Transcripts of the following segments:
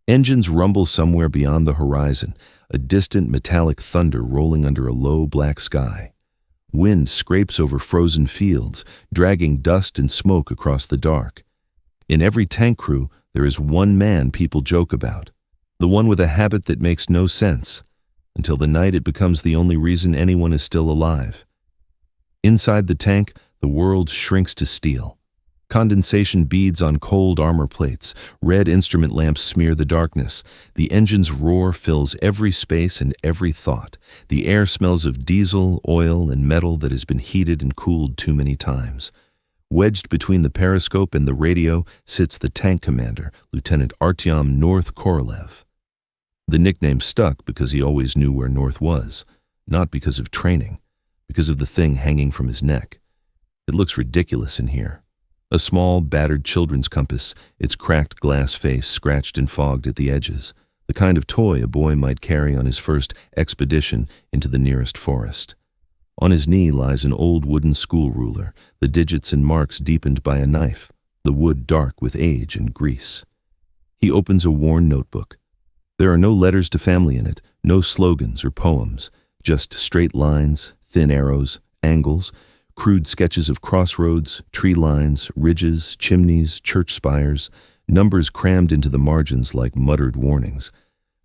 Engines rumble somewhere beyond the horizon, a distant metallic thunder rolling under a low black sky. Wind scrapes over frozen fields, dragging dust and smoke across the dark. In every tank crew, there is one man people joke about, the one with a habit that makes no sense, until the night it becomes the only reason anyone is still alive. Inside the tank, the world shrinks to steel. Condensation beads on cold armor plates, red instrument lamps smear the darkness. The engine's roar fills every space and every thought. The air smells of diesel, oil, and metal that has been heated and cooled too many times. Wedged between the periscope and the radio sits the tank commander, Lieutenant Artyom North Korolev. The nickname stuck because he always knew where North was, not because of training, because of the thing hanging from his neck. It looks ridiculous in here. A small, battered children's compass, its cracked glass face scratched and fogged at the edges, the kind of toy a boy might carry on his first expedition into the nearest forest. On his knee lies an old wooden school ruler, the digits and marks deepened by a knife, the wood dark with age and grease. He opens a worn notebook. There are no letters to family in it, no slogans or poems, just straight lines, thin arrows, angles, crude sketches of crossroads, tree lines, ridges, chimneys, church spires, numbers crammed into the margins like muttered warnings.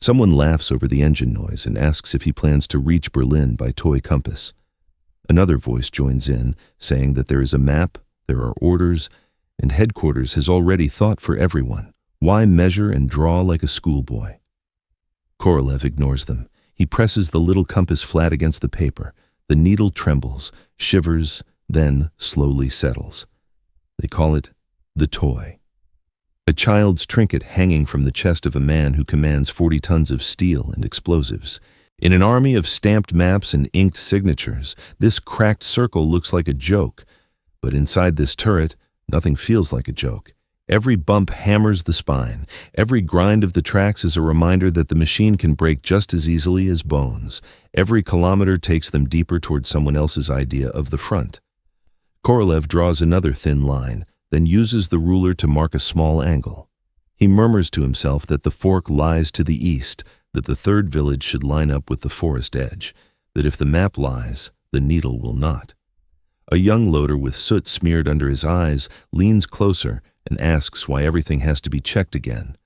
Someone laughs over the engine noise and asks if he plans to reach Berlin by toy compass. Another voice joins in, saying that there is a map, there are orders, and headquarters has already thought for everyone. Why measure and draw like a schoolboy? Korolev ignores them. He presses the little compass flat against the paper. The needle trembles, shivers, then slowly settles. They call it the toy. A child's trinket hanging from the chest of a man who commands 40 tons of steel and explosives. In an army of stamped maps and inked signatures, this cracked circle looks like a joke. But inside this turret, nothing feels like a joke. Every bump hammers the spine. Every grind of the tracks is a reminder that the machine can break just as easily as bones. Every kilometer takes them deeper toward someone else's idea of the front. Korolev draws another thin line, then uses the ruler to mark a small angle. He murmurs to himself that the fork lies to the east, that the third village should line up with the forest edge, that if the map lies, the needle will not. A young loader with soot smeared under his eyes leans closer and asks why everything has to be checked again.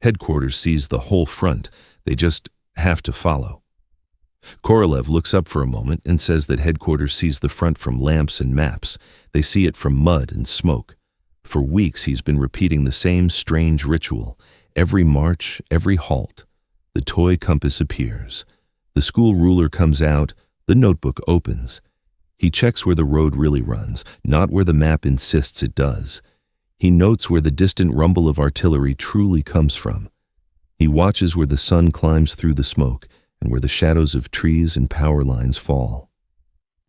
Headquarters sees the whole front. They just have to follow. Korolev looks up for a moment and says that headquarters sees the front from lamps and maps. They see it from mud and smoke. For weeks he's been repeating the same strange ritual. Every march, every halt. The toy compass appears. The school ruler comes out. The notebook opens. He checks where the road really runs, not where the map insists it does. He notes where the distant rumble of artillery truly comes from. He watches where the sun climbs through the smoke and where the shadows of trees and power lines fall.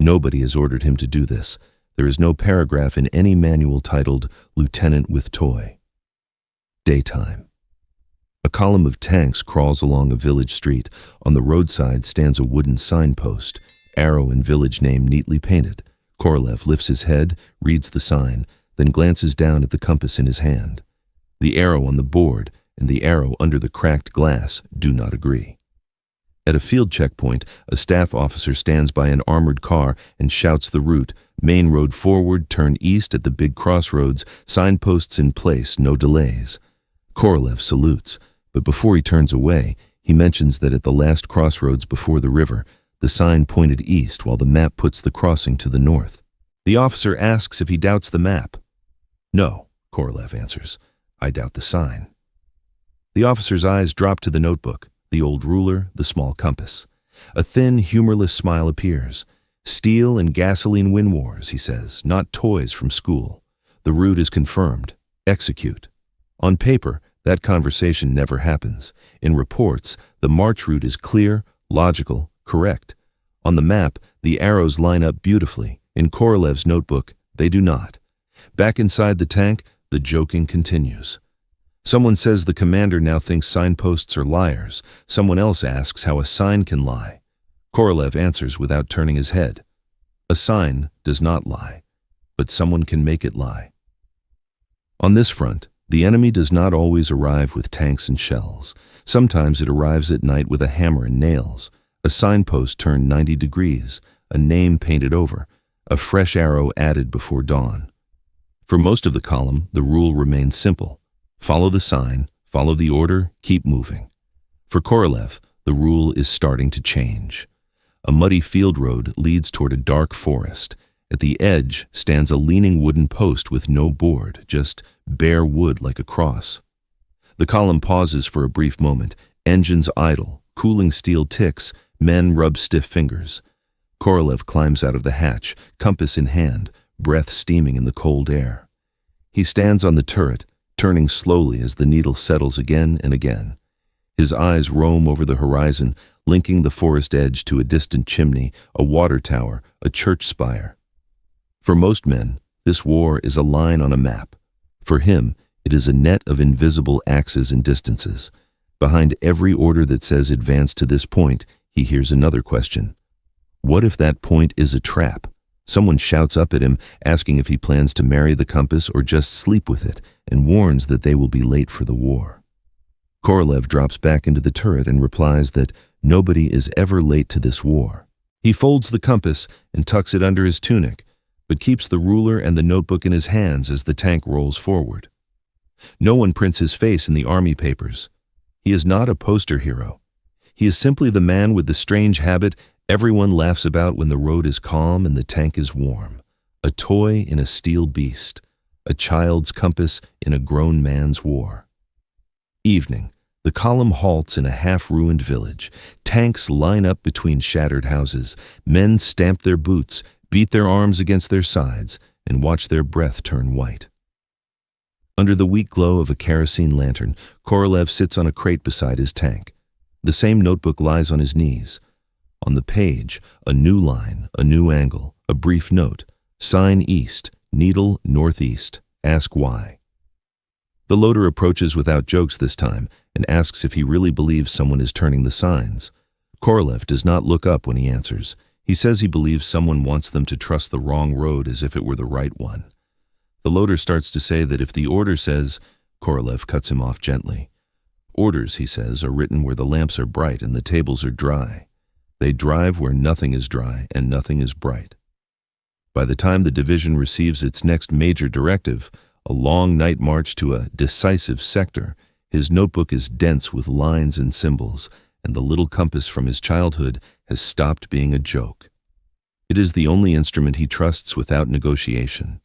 Nobody has ordered him to do this. There is no paragraph in any manual titled Lieutenant with Toy. Daytime. A column of tanks crawls along a village street. On the roadside stands a wooden signpost, arrow and village name neatly painted. Korolev lifts his head, reads the sign, then glances down at the compass in his hand. The arrow on the board and the arrow under the cracked glass do not agree. At a field checkpoint, a staff officer stands by an armored car and shouts the route, main road forward, turn east at the big crossroads, signposts in place, no delays. Korolev salutes, but before he turns away, he mentions that at the last crossroads before the river, the sign pointed east while the map puts the crossing to the north. The officer asks if he doubts the map. No, Korolev answers. I doubt the sign. The officer's eyes drop to the notebook, the old ruler, the small compass. A thin, humorless smile appears. Steel and gasoline win wars, he says, not toys from school. The route is confirmed. Execute. On paper, that conversation never happens. In reports, the march route is clear, logical, correct. On the map, the arrows line up beautifully. In Korolev's notebook, they do not. Back inside the tank, the joking continues. Someone says the commander now thinks signposts are liars. Someone else asks how a sign can lie. Korolev answers without turning his head. A sign does not lie, but someone can make it lie. On this front, The enemy does not always arrive with tanks and shells. Sometimes it arrives at night with a hammer and nails, a signpost turned 90 degrees, a name painted over, a fresh arrow added before dawn. For most of the column, the rule remains simple. Follow the sign, follow the order, keep moving. For Korolev, the rule is starting to change. A muddy field road leads toward a dark forest. At the edge stands a leaning wooden post with no board, just bare wood like a cross. The column pauses for a brief moment. Engines idle, cooling steel ticks, men rub stiff fingers. Korolev climbs out of the hatch, compass in hand, breath steaming in the cold air. He stands on the turret, turning slowly as the needle settles again and again. His eyes roam over the horizon, linking the forest edge to a distant chimney, a water tower, a church spire. For most men, this war is a line on a map. For him, it is a net of invisible axes and distances. Behind every order that says advance to this point, he hears another question. What if that point is a trap? Someone shouts up at him, asking if he plans to marry the compass or just sleep with it, and warns that they will be late for the war. Korolev drops back into the turret and replies that nobody is ever late to this war. He folds the compass and tucks it under his tunic, but keeps the ruler and the notebook in his hands as the tank rolls forward. No one prints his face in the army papers. He is not a poster hero. He is simply the man with the strange habit everyone laughs about when the road is calm and the tank is warm. A toy in a steel beast. A child's compass in a grown man's war. Evening. The column halts in a half-ruined village. Tanks line up between shattered houses. Men stamp their boots, beat their arms against their sides, and watch their breath turn white. Under the weak glow of a kerosene lantern, Korolev sits on a crate beside his tank. The same notebook lies on his knees. On the page, a new line, a new angle, a brief note. Sign east, needle northeast, ask why. The loader approaches without jokes this time and asks if he really believes someone is turning the signs. Korolev does not look up when he answers. He says he believes someone wants them to trust the wrong road as if it were the right one. The loader starts to say that if the order says, Korolev cuts him off gently. Orders, he says, are written where the lamps are bright and the tables are dry. They drive where nothing is dry and nothing is bright. By the time the division receives its next major directive, a long night march to a decisive sector, his notebook is dense with lines and symbols, and the little compass from his childhood has stopped being a joke. It is the only instrument he trusts without negotiation.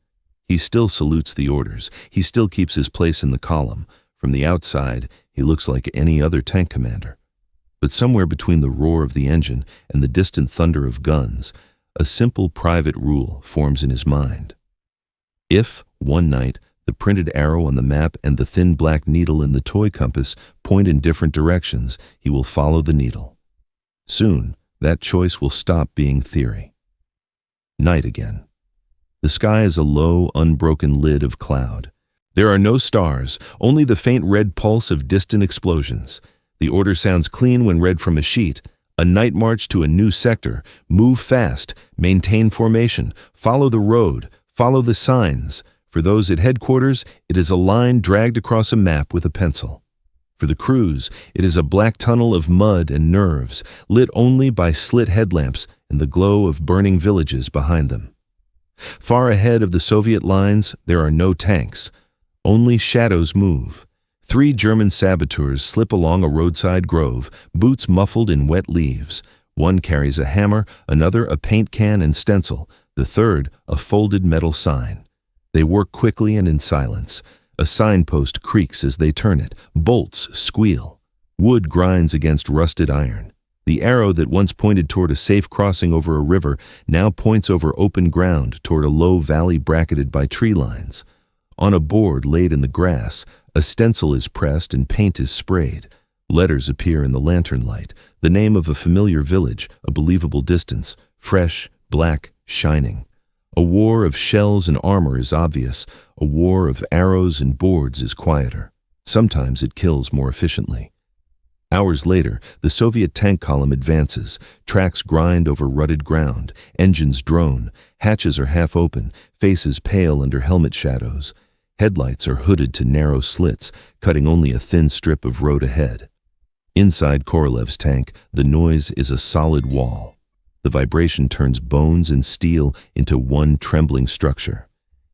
He still salutes the orders. He still keeps his place in the column. From the outside, he looks like any other tank commander. But somewhere between the roar of the engine and the distant thunder of guns, a simple private rule forms in his mind. If, one night, the printed arrow on the map and the thin black needle in the toy compass point in different directions, he will follow the needle. Soon, that choice will stop being theory. Night again. The sky is a low, unbroken lid of cloud. There are no stars, only the faint red pulse of distant explosions. The order sounds clean when read from a sheet. A night march to a new sector. Move fast. Maintain formation. Follow the road. Follow the signs. For those at headquarters, it is a line dragged across a map with a pencil. For the crews, it is a black tunnel of mud and nerves, lit only by slit headlamps and the glow of burning villages behind them. Far ahead of the Soviet lines, there are no tanks. Only shadows move. 3 German saboteurs slip along a roadside grove, boots muffled in wet leaves. One carries a hammer, another a paint can and stencil, the third a folded metal sign. They work quickly and in silence. A signpost creaks as they turn it. Bolts squeal. Wood grinds against rusted iron. The arrow that once pointed toward a safe crossing over a river now points over open ground toward a low valley bracketed by tree lines. On a board laid in the grass, a stencil is pressed and paint is sprayed. Letters appear in the lantern light. The name of a familiar village, a believable distance, fresh, black, shining. A war of shells and armor is obvious. A war of arrows and boards is quieter. Sometimes it kills more efficiently. Hours later, the Soviet tank column advances. Tracks grind over rutted ground. Engines drone. Hatches are half open, faces pale under helmet shadows. Headlights are hooded to narrow slits, cutting only a thin strip of road ahead. Inside Korolev's tank, the noise is a solid wall. The vibration turns bones and steel into one trembling structure.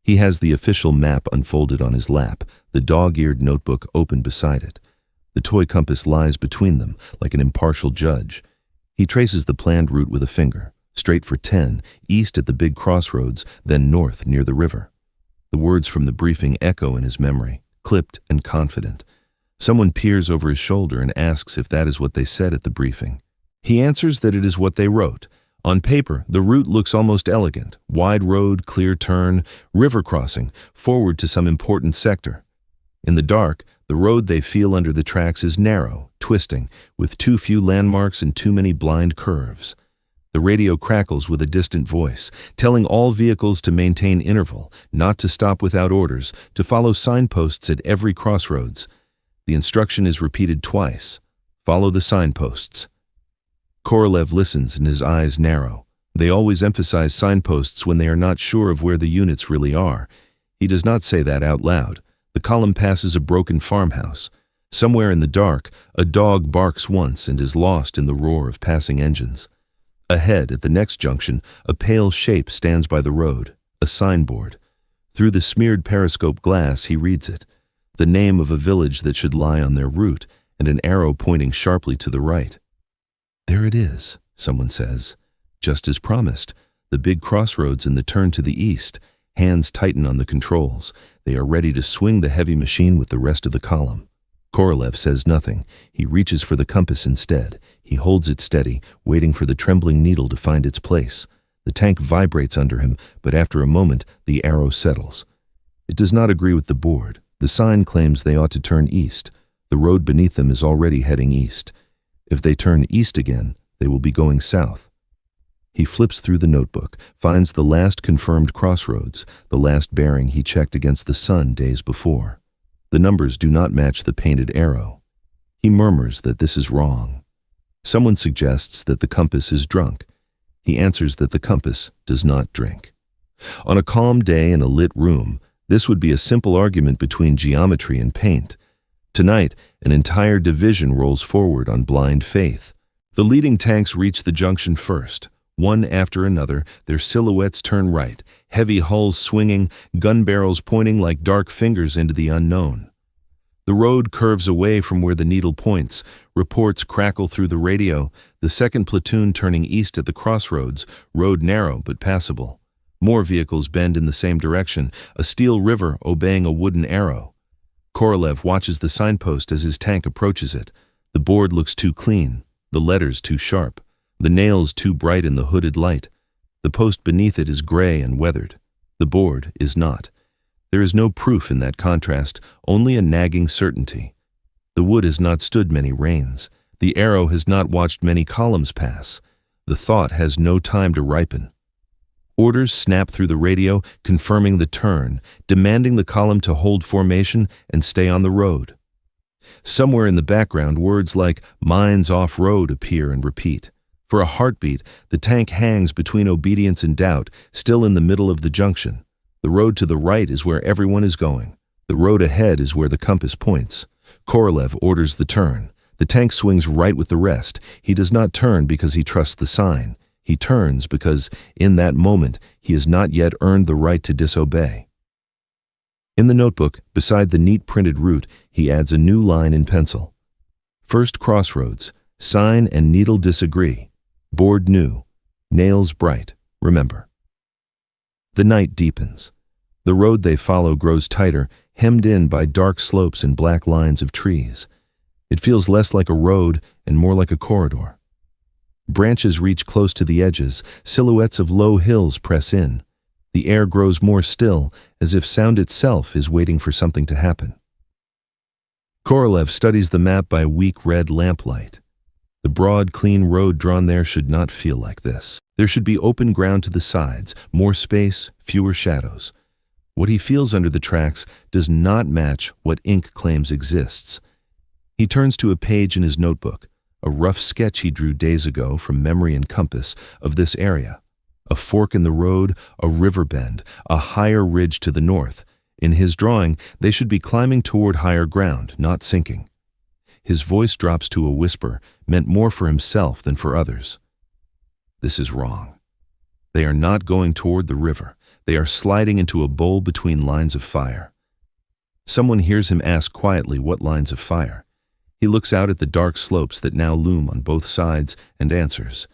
He has the official map unfolded on his lap, the dog-eared notebook open beside it. The toy compass lies between them, like an impartial judge. He traces the planned route with a finger, straight for 10, east at the big crossroads, then north near the river. The words from the briefing echo in his memory, clipped and confident. Someone peers over his shoulder and asks if that is what they said at the briefing. He answers that it is what they wrote. On paper, the route looks almost elegant. Wide road, clear turn, river crossing, forward to some important sector. In the dark, the road they feel under the tracks is narrow, twisting, with too few landmarks and too many blind curves. The radio crackles with a distant voice, telling all vehicles to maintain interval, not to stop without orders, to follow signposts at every crossroads. The instruction is repeated twice. Follow the signposts. Korolev listens and his eyes narrow. They always emphasize signposts when they are not sure of where the units really are. He does not say that out loud. The column passes a broken farmhouse. Somewhere in the dark, a dog barks once and is lost in the roar of passing engines. Ahead, at the next junction, a pale shape stands by the road, a signboard. Through the smeared periscope glass, he reads it. The name of a village that should lie on their route, and an arrow pointing sharply to the right. There it is, someone says. Just as promised, the big crossroads in the turn to the east. Hands tighten on the controls. They are ready to swing the heavy machine with the rest of the column. Korolev says nothing. He reaches for the compass instead. He holds it steady, waiting for the trembling needle to find its place. The tank vibrates under him, but after a moment, the arrow settles. It does not agree with the board. The sign claims they ought to turn east. The road beneath them is already heading east. If they turn east again, they will be going south. He flips through the notebook, finds the last confirmed crossroads, the last bearing he checked against the sun days before. The numbers do not match the painted arrow. He murmurs that this is wrong. Someone suggests that the compass is drunk. He answers that the compass does not drink. On a calm day in a lit room, this would be a simple argument between geometry and paint. Tonight, an entire division rolls forward on blind faith. The leading tanks reach the junction first. One after another, their silhouettes turn right, heavy hulls swinging, gun barrels pointing like dark fingers into the unknown. The road curves away from where the needle points. Reports crackle through the radio. The second platoon turning east at the crossroads, road narrow but passable. More vehicles bend in the same direction, a steel river obeying a wooden arrow. Korolev watches the signpost as his tank approaches it. The board looks too clean, the letters too sharp. The nails too bright in the hooded light. The post beneath it is gray and weathered. The board is not. There is no proof in that contrast, only a nagging certainty. The wood has not stood many rains. The arrow has not watched many columns pass. The thought has no time to ripen. Orders snap through the radio, confirming the turn, demanding the column to hold formation and stay on the road. Somewhere in the background, words like "mines off-road" appear and repeat. For a heartbeat, the tank hangs between obedience and doubt, still in the middle of the junction. The road to the right is where everyone is going. The road ahead is where the compass points. Korolev orders the turn. The tank swings right with the rest. He does not turn because he trusts the sign. He turns because, in that moment, he has not yet earned the right to disobey. In the notebook, beside the neat printed route, he adds a new line in pencil. First crossroads. Sign and needle disagree. Board new. Nails bright. Remember. The night deepens. The road they follow grows tighter, hemmed in by dark slopes and black lines of trees. It feels less like a road and more like a corridor. Branches reach close to the edges, silhouettes of low hills press in. The air grows more still, as if sound itself is waiting for something to happen. Korolev studies the map by weak red lamplight. The broad, clean road drawn there should not feel like this. There should be open ground to the sides, more space, fewer shadows. What he feels under the tracks does not match what ink claims exists. He turns to a page in his notebook, a rough sketch he drew days ago from memory and compass of this area. A fork in the road, a river bend, a higher ridge to the north. In his drawing, they should be climbing toward higher ground, not sinking. His voice drops to a whisper, meant more for himself than for others. This is wrong. They are not going toward the river. They are sliding into a bowl between lines of fire. Someone hears him ask quietly what lines of fire. He looks out at the dark slopes that now loom on both sides and answers.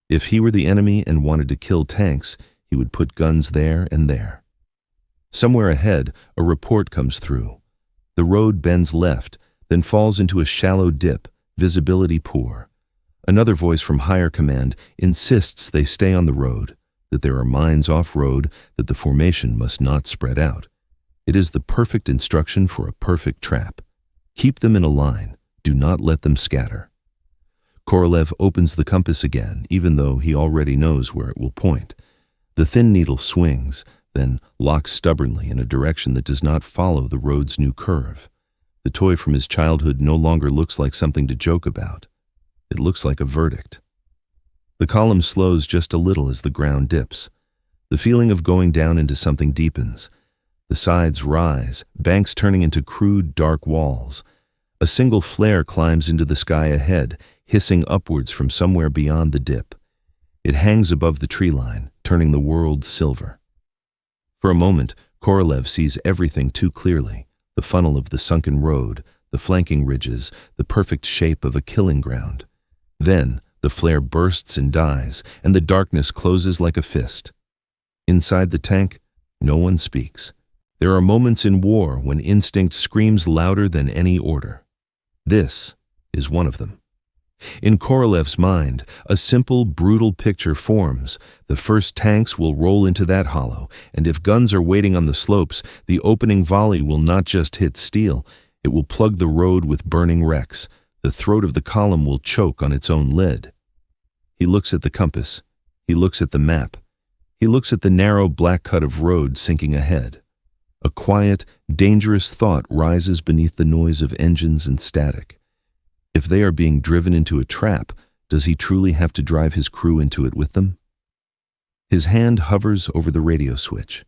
If he were the enemy and wanted to kill tanks, he would put guns there and there. Somewhere ahead, a report comes through. The road bends left, then falls into a shallow dip, visibility poor. Another voice from higher command insists they stay on the road, that there are mines off-road, that the formation must not spread out. It is the perfect instruction for a perfect trap. Keep them in a line. Do not let them scatter. Korolev opens the compass again, even though he already knows where it will point. The thin needle swings, then locks stubbornly in a direction that does not follow the road's new curve. The toy from his childhood no longer looks like something to joke about. It looks like a verdict. The column slows just a little as the ground dips. The feeling of going down into something deepens. The sides rise, banks turning into crude, dark walls. A single flare climbs into the sky ahead, hissing upwards from somewhere beyond the dip. It hangs above the tree line, turning the world silver. For a moment, Korolev sees everything too clearly. The funnel of the sunken road, the flanking ridges, the perfect shape of a killing ground. Then, the flare bursts and dies, and the darkness closes like a fist. Inside the tank, no one speaks. There are moments in war when instinct screams louder than any order. This is one of them. In Korolev's mind, a simple, brutal picture forms. The first tanks will roll into that hollow, and if guns are waiting on the slopes, the opening volley will not just hit steel, it will plug the road with burning wrecks. The throat of the column will choke on its own lead. He looks at the compass. He looks at the map. He looks at the narrow black cut of road sinking ahead. A quiet, dangerous thought rises beneath the noise of engines and static. If they are being driven into a trap, does he truly have to drive his crew into it with them? His hand hovers over the radio switch.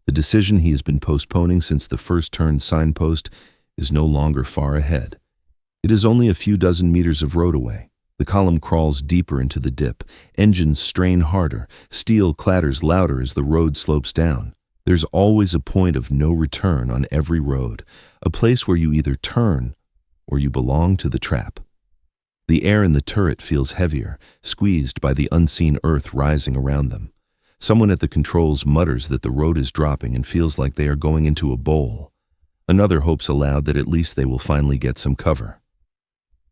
The decision he has been postponing since the first turned signpost is no longer far ahead. It is only a few dozen meters of road away. The column crawls deeper into the dip. Engines strain harder. Steel clatters louder as the road slopes down. There's always a point of no return on every road, a place where you either turn or you belong to the trap. The air in the turret feels heavier, squeezed by the unseen earth rising around them. Someone at the controls mutters that the road is dropping and feels like they are going into a bowl. Another hopes aloud that at least they will finally get some cover.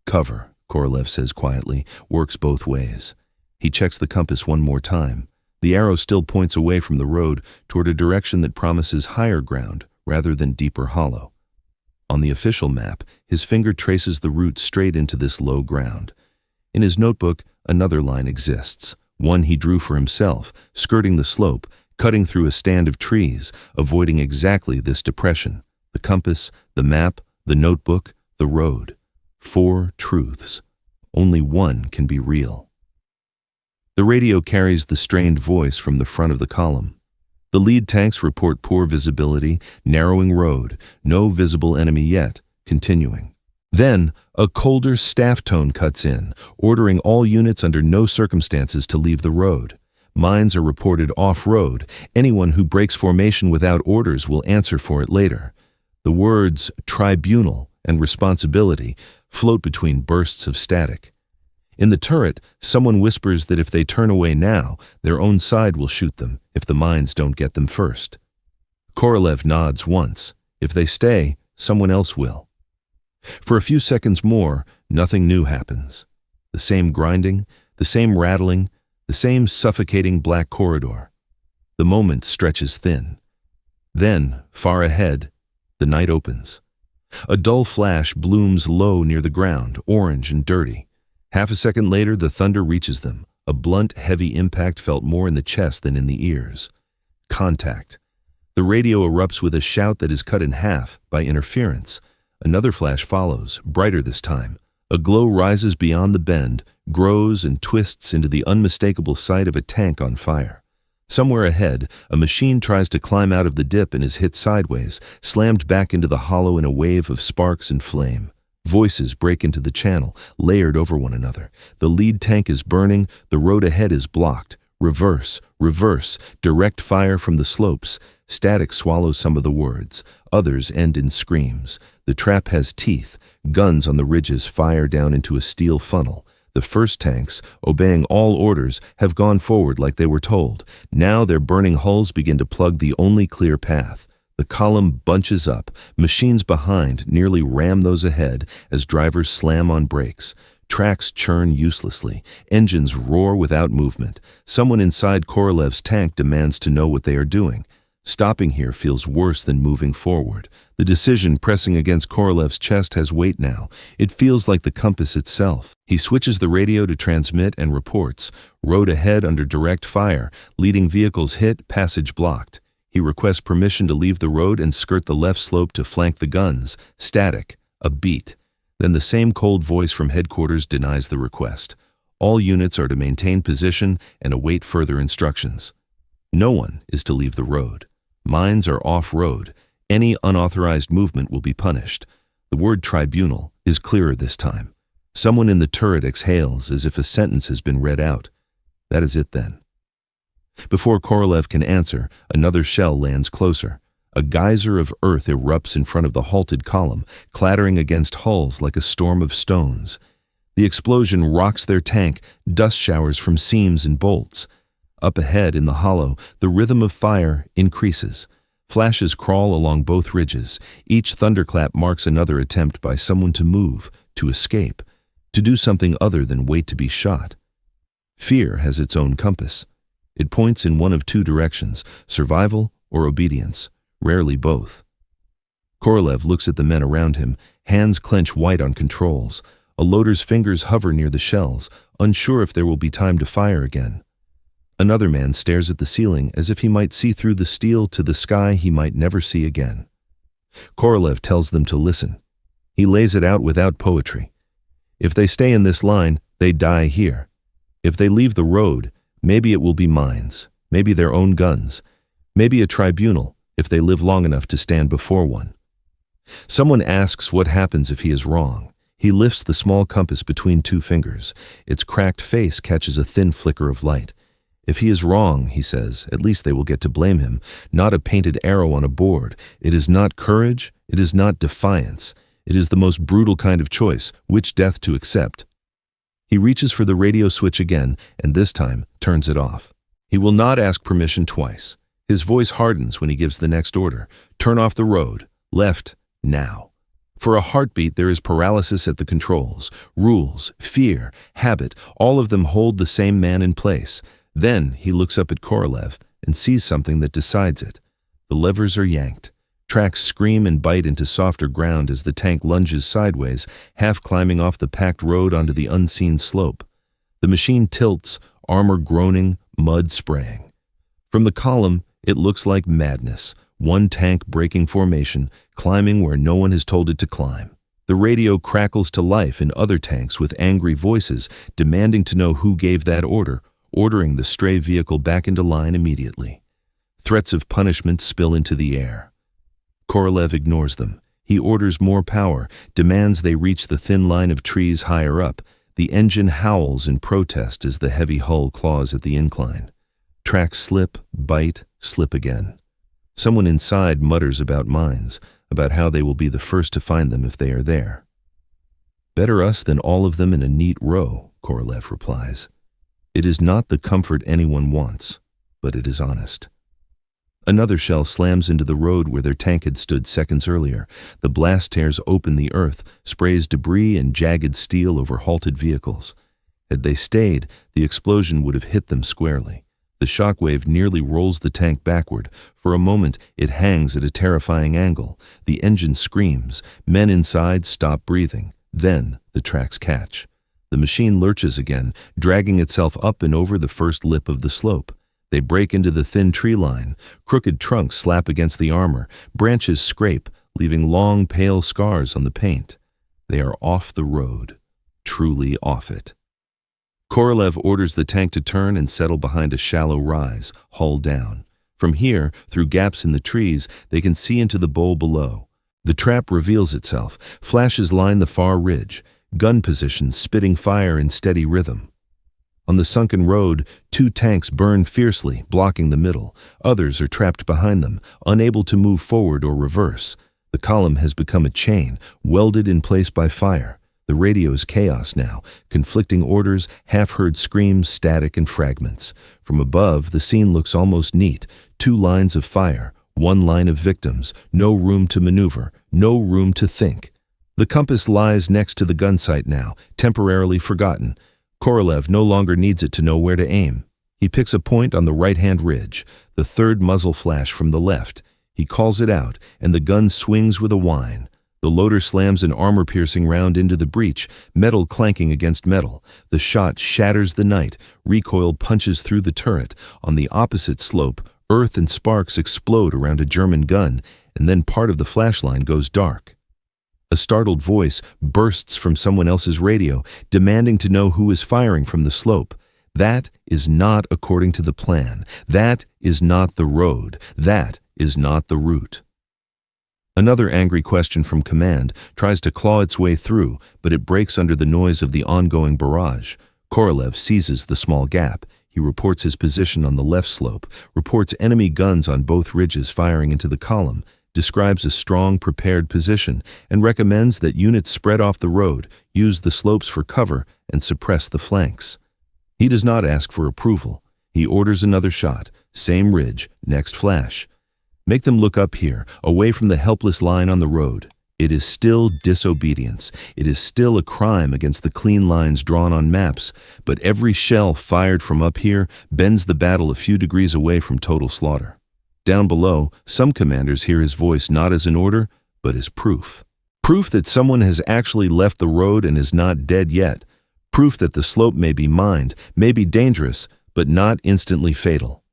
Cover, Korolev says quietly, works both ways. He checks the compass one more time. The arrow still points away from the road toward a direction that promises higher ground rather than deeper hollow. On the official map, his finger traces the route straight into this low ground. In his notebook, another line exists, one he drew for himself, skirting the slope, cutting through a stand of trees, avoiding exactly this depression. The compass, the map, the notebook, the road. 4 truths. Only one can be real. The radio carries the strained voice from the front of the column. The lead tanks report poor visibility, narrowing road, no visible enemy yet, continuing. Then, a colder staff tone cuts in, ordering all units under no circumstances to leave the road. Mines are reported off-road. Anyone who breaks formation without orders will answer for it later. The words tribunal and responsibility float between bursts of static. In the turret, someone whispers that if they turn away now, their own side will shoot them if the mines don't get them first. Korolev nods once. If they stay, someone else will. For a few seconds more, nothing new happens. The same grinding, the same rattling, the same suffocating black corridor. The moment stretches thin. Then, far ahead, the night opens. A dull flash blooms low near the ground, orange and dirty. Half a second later, the thunder reaches them, a blunt, heavy impact felt more in the chest than in the ears. Contact. The radio erupts with a shout that is cut in half by interference. Another flash follows, brighter this time. A glow rises beyond the bend, grows and twists into the unmistakable sight of a tank on fire. Somewhere ahead, a machine tries to climb out of the dip and is hit sideways, slammed back into the hollow in a wave of sparks and flame. Voices break into the channel, layered over one another. The lead tank is burning, the road ahead is blocked. Reverse, reverse, direct fire from the slopes. Static swallows some of the words. Others end in screams. The trap has teeth. Guns on the ridges fire down into a steel funnel. The first tanks, obeying all orders, have gone forward like they were told. Now their burning hulls begin to plug the only clear path. The column bunches up. Machines behind nearly ram those ahead as drivers slam on brakes. Tracks churn uselessly. Engines roar without movement. Someone inside Korolev's tank demands to know what they are doing. Stopping here feels worse than moving forward. The decision pressing against Korolev's chest has weight now. It feels like the compass itself. He switches the radio to transmit and reports. Road ahead under direct fire. Leading vehicles hit, passage blocked. He requests permission to leave the road and skirt the left slope to flank the guns. Static. A beat. Then the same cold voice from headquarters denies the request. All units are to maintain position and await further instructions. No one is to leave the road. Mines are off-road. Any unauthorized movement will be punished. The word tribunal is clearer this time. Someone in the turret exhales as if a sentence has been read out. That is it then. Before Korolev can answer, another shell lands closer. A geyser of earth erupts in front of the halted column, clattering against hulls like a storm of stones. The explosion rocks their tank, dust showers from seams and bolts. Up ahead in the hollow, the rhythm of fire increases. Flashes crawl along both ridges. Each thunderclap marks another attempt by someone to move, to escape, to do something other than wait to be shot. Fear has its own compass. It points in one of two directions, survival or obedience, rarely both. Korolev looks at the men around him, hands clench white on controls. A loader's fingers hover near the shells, unsure if there will be time to fire again. Another man stares at the ceiling as if he might see through the steel to the sky he might never see again. Korolev tells them to listen. He lays it out without poetry. If they stay in this line, they die here. If they leave the road, maybe it will be mines, maybe their own guns, maybe a tribunal if they live long enough to stand before one. Someone asks what happens if he is wrong. He lifts the small compass between two fingers. Its cracked face catches a thin flicker of light. If he is wrong, he says, at least they will get to blame him. Not a painted arrow on a board. It is not courage. It is not defiance. It is the most brutal kind of choice, which death to accept. He reaches for the radio switch again, and this time turns it off. He will not ask permission twice. His voice hardens when he gives the next order. Turn off the road. Left, now. For a heartbeat, there is paralysis at the controls. Rules, fear, habit, all of them hold the same man in place. Then he looks up at Korolev and sees something that decides it. The levers are yanked. Tracks scream and bite into softer ground as the tank lunges sideways, half climbing off the packed road onto the unseen slope. The machine tilts, armor groaning, mud spraying. From the column, it looks like madness. One tank breaking formation, climbing where no one has told it to climb. The radio crackles to life in other tanks with angry voices, demanding to know who gave that order, ordering the stray vehicle back into line immediately. Threats of punishment spill into the air. Korolev ignores them. He orders more power, demands they reach the thin line of trees higher up. The engine howls in protest as the heavy hull claws at the incline. Tracks slip, bite, slip again. Someone inside mutters about mines, about how they will be the first to find them if they are there. Better us than all of them in a neat row, Korolev replies. It is not the comfort anyone wants, but it is honest. Another shell slams into the road where their tank had stood seconds earlier. The blast tears open the earth, sprays debris and jagged steel over halted vehicles. Had they stayed, the explosion would have hit them squarely. The shockwave nearly rolls the tank backward. For a moment, it hangs at a terrifying angle. The engine screams. Men inside stop breathing. Then the tracks catch. The machine lurches again, dragging itself up and over the first lip of the slope. They break into the thin tree line. Crooked trunks slap against the armor. Branches scrape, leaving long, pale scars on the paint. They are off the road, truly off it. Korolev orders the tank to turn and settle behind a shallow rise, hull down. From here, through gaps in the trees, they can see into the bowl below. The trap reveals itself. Flashes line the far ridge. Gun positions spitting fire in steady rhythm. On the sunken road, 2 tanks burn fiercely, blocking the middle. Others are trapped behind them, unable to move forward or reverse. The column has become a chain, welded in place by fire. The radio is chaos now, conflicting orders, half-heard screams, static and fragments. From above, the scene looks almost neat. 2 lines of fire, 1 line of victims, no room to maneuver, no room to think. The compass lies next to the gun sight now, temporarily forgotten. Korolev no longer needs it to know where to aim. He picks a point on the right-hand ridge, the 3rd muzzle flash from the left. He calls it out, and the gun swings with a whine. The loader slams an armor-piercing round into the breech, metal clanking against metal. The shot shatters the night. Recoil punches through the turret. On the opposite slope, earth and sparks explode around a German gun, and then part of the flashline goes dark. A startled voice bursts from someone else's radio, demanding to know who is firing from the slope. That is not according to the plan. That is not the road. That is not the route. Another angry question from command tries to claw its way through, but it breaks under the noise of the ongoing barrage. Korolev seizes the small gap. He reports his position on the left slope, reports enemy guns on both ridges firing into the column, describes a strong, prepared position, and recommends that units spread off the road, use the slopes for cover, and suppress the flanks. He does not ask for approval. He orders another shot, same ridge, next flash. Make them look up here, away from the helpless line on the road. It is still disobedience. It is still a crime against the clean lines drawn on maps, but every shell fired from up here bends the battle a few degrees away from total slaughter. Down below, some commanders hear his voice not as an order, but as proof. Proof that someone has actually left the road and is not dead yet. Proof that the slope may be mined, may be dangerous, but not instantly fatal.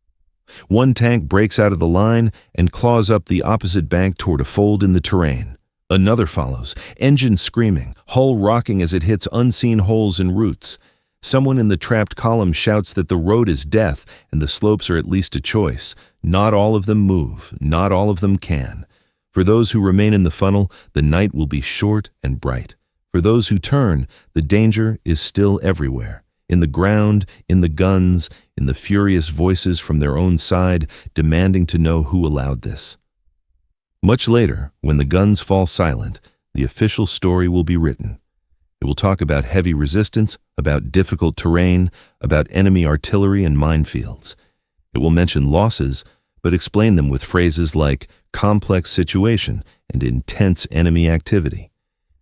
1 tank breaks out of the line and claws up the opposite bank toward a fold in the terrain. Another follows, engine screaming, hull rocking as it hits unseen holes and roots. Someone in the trapped column shouts that the road is death and the slopes are at least a choice. Not all of them move, not all of them can. For those who remain in the funnel, the night will be short and bright. For those who turn, the danger is still everywhere. In the ground, in the guns, in the furious voices from their own side, demanding to know who allowed this. Much later, when the guns fall silent, the official story will be written. It will talk about heavy resistance, about difficult terrain, about enemy artillery and minefields. It will mention losses, but explain them with phrases like complex situation and intense enemy activity.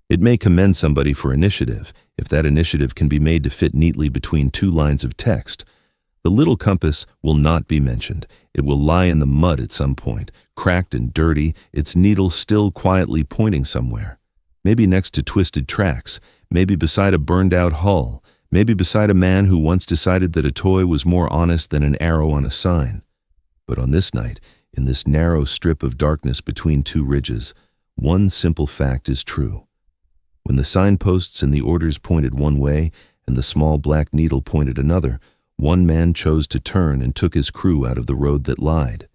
It may commend somebody for initiative, if that initiative can be made to fit neatly between 2 lines of text. The little compass will not be mentioned. It will lie in the mud at some point, cracked and dirty, its needle still quietly pointing somewhere. Maybe next to twisted tracks, maybe beside a burned-out hull, maybe beside a man who once decided that a toy was more honest than an arrow on a sign. But on this night, in this narrow strip of darkness between 2 ridges, one simple fact is true. When the signposts and the orders pointed one way and the small black needle pointed another, one man chose to turn and took his crew out of the road that lied.